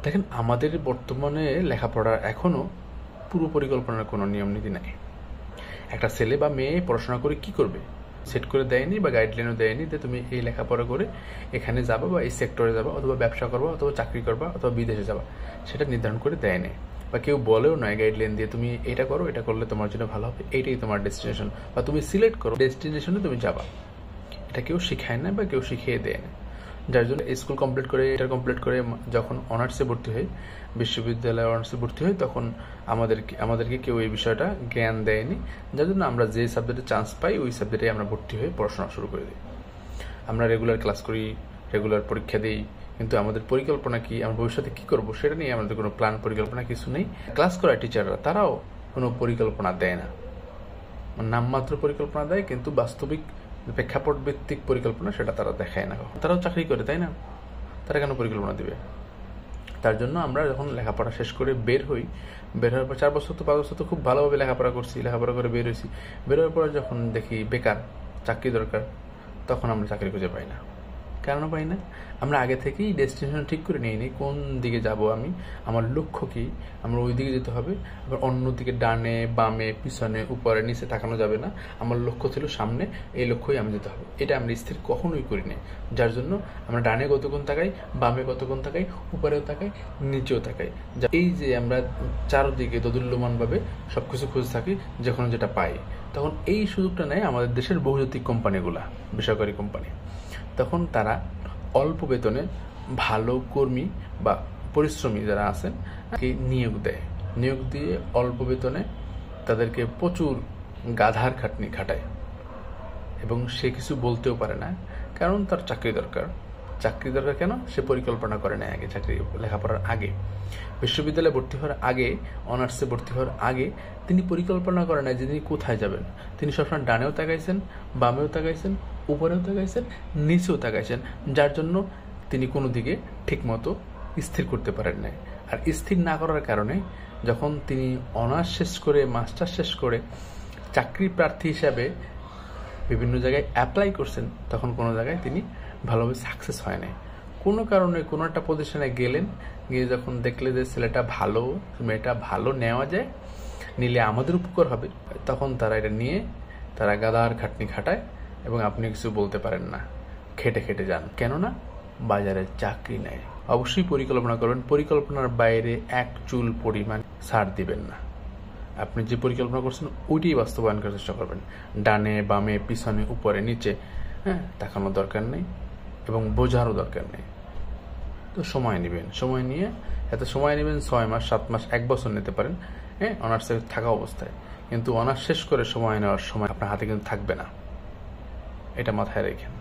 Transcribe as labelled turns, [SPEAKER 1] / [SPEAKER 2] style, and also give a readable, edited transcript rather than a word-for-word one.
[SPEAKER 1] দেখেন, আমাদের বর্তমানে লেখাপড়ার এখনও পুরো পরিকল্পনার কোনো নিয়ম নীতি নাই। একটা ছেলে বা মেয়ে পড়াশোনা করে কি করবে সেট করে দেয়নি, বা গাইডলাইনও দেয়নি যে তুমি এই লেখাপড়া করে এখানে যাবা, বা এই সেক্টরে যাবা, অথবা ব্যবসা করবা, অথবা চাকরি করবা, অথবা বিদেশে যাবা, সেটা নির্ধারণ করে দেয়নি। বা কেউ বলেও নয় গাইডলাইন দিয়ে তুমি এটা করো, এটা করলে তোমার জন্য ভালো হবে, এইটাই তোমার ডেস্টিনেশন, বা তুমি সিলেক্ট করো ডেস্টিনেশনে তুমি যাবা। এটা কেউ শিখায় না বা কেউ শিখিয়ে দেয় না। যার জন্য স্কুল কমপ্লিট করে, এটা কমপ্লিট করে যখন অনার্সে ভর্তি হই, বিশ্ববিদ্যালয়ে অনার্সে ভর্তি হই, তখন আমাদেরকে কেউ এই বিষয়টা জ্ঞান দেয়নি। যার জন্য আমরা যে সাবজেক্টে চান্স পাই ওই সাবজেক্টে আমরা ভর্তি হয়ে পড়াশোনা শুরু করে দিই। আমরা রেগুলার ক্লাস করি, রেগুলার পরীক্ষা দিই, কিন্তু আমাদের পরিকল্পনা কি, আমরা ভবিষ্যতে কি করব সেটা নিয়ে আমাদের কোনো প্ল্যান পরিকল্পনা কিছু নেই। ক্লাস করা টিচাররা তারাও কোনো পরিকল্পনা দেয় না, নামমাত্র পরিকল্পনা দেয়, কিন্তু বাস্তবিক প্রেক্ষাপট ভিত্তিক পরিকল্পনা সেটা তারা দেখায় না। তারাও চাকরি করে, তাই না? তারা কেন পরিকল্পনা দিবে? তার জন্য আমরা যখন লেখাপড়া শেষ করে বের হই, বের হওয়ার পর 4 বছর তো 5 বছর তো খুব ভালোভাবে লেখাপড়া করছি, লেখাপড়া করে বের হয়েছি। বের হওয়ার পর যখন দেখি বেকার, চাকরি দরকার, তখন আমরা চাকরি খুঁজে পাই না। কেন পাই না? আমরা আগে থেকেই ডেস্টিনেশন ঠিক করে নিই নি, কোন দিকে যাব আমি, আমার লক্ষ্য কি, আমরা ওই দিকে যেতে হবে। আবার অন্যদিকে ডানে বামে পিছনে উপরে নিচে তাকানো যাবে না। আমার লক্ষ্য ছিল সামনে, এই লক্ষ্যই আমি যেতে হবে। এটা আমরা স্থির কখনোই করি না। যার জন্য আমরা ডানে কতক্ষণ তাকাই, বামে কতক্ষণ তাকাই, উপরেও তাকাই, নিচেও তাকাই। এই যে আমরা চারদিকে দোদুল্যমানভাবে সবকিছু খুঁজে থাকি, যখন যেটা পাই, তখন এই সুযোগটা নেয় আমাদের দেশের বহুজাতিক কোম্পানিগুলা, বেসরকারি কোম্পানি। তখন তারা অল্প বেতনে ভালো কর্মী বা পরিশ্রমী যারা আছেন নিয়োগ দেয়। নিয়োগ দিয়ে অল্প বেতনে তাদেরকে প্রচুর গাধার খাটনি খাটায়, এবং সে কিছু বলতেও পারে না, কারণ তার চাকরি দরকার। চাকরি দরকার কেন? সে পরিকল্পনা করে না আগে, চাকরি লেখাপড়ার আগে, বিশ্ববিদ্যালয়ে ভর্তি হওয়ার আগে, অনার্সে ভর্তি হওয়ার আগে তিনি পরিকল্পনা করে না যে তিনি কোথায় যাবেন। তিনি সবসময় ডানেও তাকাইছেন, বামেও তাকাইছেন, উপরেও তাকাইছেন, নিচেও তাকাইছেন, যার জন্য তিনি কোনো দিকে ঠিকমতো স্থির করতে পারেন নাই। আর স্থির না করার কারণে যখন তিনি অনার্স শেষ করে, মাস্টার শেষ করে চাকরি প্রার্থী হিসাবে বিভিন্ন জায়গায় অ্যাপ্লাই করছেন, তখন কোনো জায়গায় তিনি ভালোভাবে সাকসেস হয় নাই। কোনো কারণে কোনো একটা পজিশনে গেলেন, গিয়ে যখন দেখলে যে ছেলেটা ভালো, মেয়েটা ভালো, নেওয়া যায়, নিলে আমাদের উপকার হবে, তখন তারা এটা নিয়ে তারা গাদার খাটনি খাটায়, এবং আপনি কিছু বলতে পারেন না, খেটে খেটে যান। কেননা বাজারে চাকরি নেই। অবশ্যই পরিকল্পনা করবেন, পরিকল্পনার বাইরে এক চুল পরিমাণ ছাড় দিবেন না। আপনি যে পরিকল্পনা করছেন ওইটাই বাস্তবায়ন করার চেষ্টা করবেন। ডানে বামে পিছনে উপরে নিচে তাকানোর দরকার নেই, এবং বোঝারও দরকার নেই। তো সময় নেবেন, সময় নিয়ে, এত সময় নেবেন 6 মাস 7 মাস 1 বছর নিতে পারেন অনার্সে থাকা অবস্থায়, কিন্তু অনার্স শেষ করে সময় নেওয়ার সময় আপনার হাতে কিন্তু থাকবে না। এটা মাথায় রেখেন।